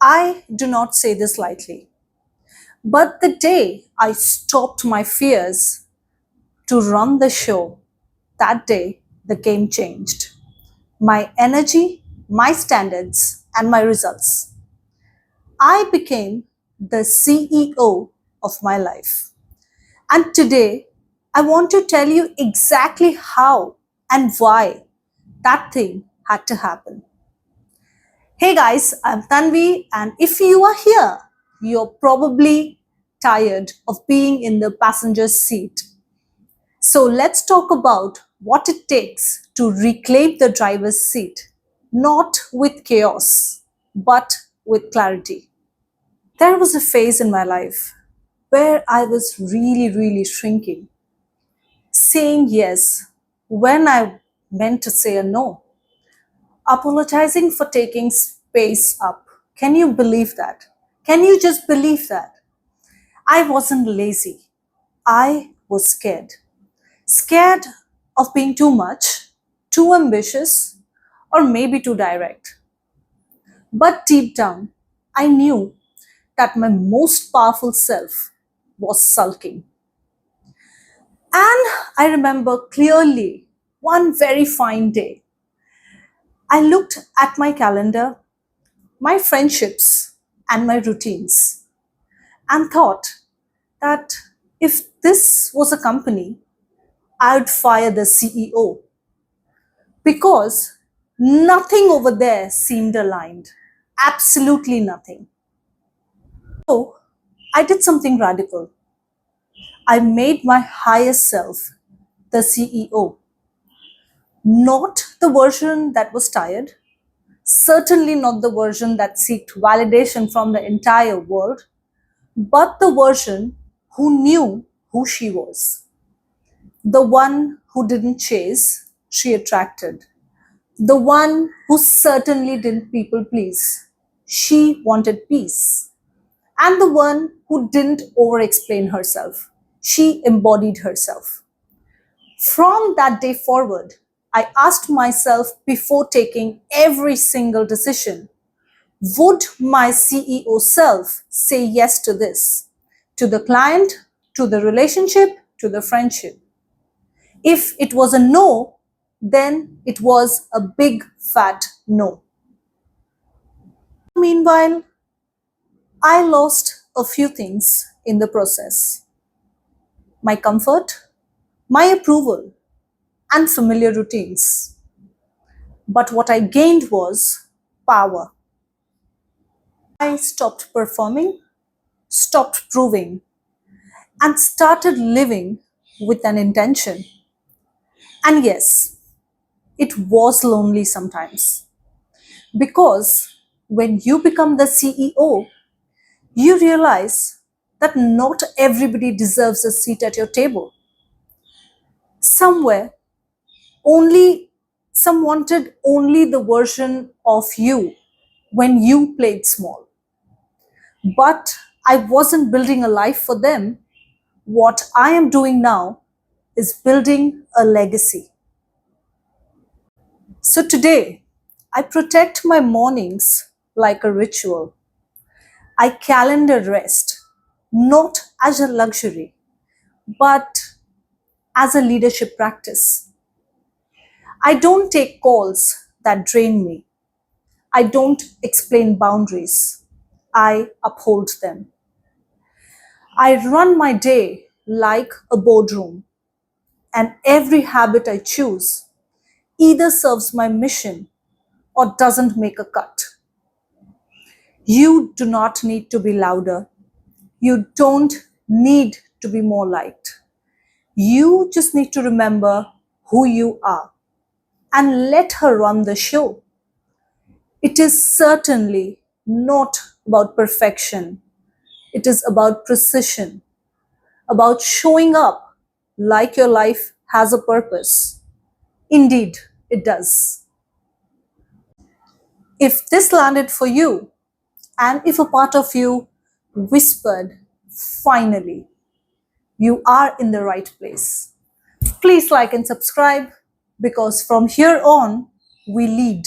I do not say this lightly, but the day I stopped my fears to run the show, that day the game changed. My energy, my standards, and my results. I became the CEO of my life. And today, I want to tell you exactly how and why that thing had to happen. Hey guys, I'm Tanvi, and if you are here, you're probably tired of being in the passenger seat. So let's talk about what it takes to reclaim the driver's seat, not with chaos, but with clarity. There was a phase in my life where I was really shrinking, saying yes when I meant to say a no, apologizing for taking space up. Can you believe that? Can you just believe that? I wasn't lazy. I was scared. Scared of being too much, too ambitious, or maybe too direct. But deep down, I knew that my most powerful self was sulking. And I remember clearly one very fine day, I looked at my calendar, my friendships, and my routines, and thought that if this was a company, I would fire the CEO because nothing over there seemed aligned. Absolutely nothing. So I did something radical. I made my highest self the CEO, not the version that was tired, certainly not the version that sought validation from the entire world, but the version who knew who she was. The one who didn't chase, she attracted. The one who certainly didn't people please, she wanted peace. And the one who didn't over explain herself, she embodied herself. From that day forward, I asked myself before taking every single decision, would my CEO self say yes to this? To the client, to the relationship, to the friendship? If it was a no, then it was a big fat no. Meanwhile, I lost a few things in the process: my comfort, my approval, and familiar routines. But what I gained was power. I stopped performing, stopped proving, and started living with an intention. And yes, it was lonely sometimes because when you become the CEO, you realize that not everybody deserves a seat at your table. Somewhere, only some wanted only the version of you when you played small. But I wasn't building a life for them. What I am doing now is building a legacy. So today, I protect my mornings like a ritual. I calendar rest, not as a luxury, but as a leadership practice. I don't take calls that drain me. I don't explain boundaries. I uphold them. I run my day like a boardroom, and every habit I choose either serves my mission or doesn't make a cut. You do not need to be louder. You don't need to be more liked. You just need to remember who you are and let her run the show. It is certainly not about perfection. It is about precision, about showing up like your life has a purpose. Indeed, it does. If this landed for you, and if a part of you whispered, finally, you are in the right place, please like and subscribe because from here on, we lead.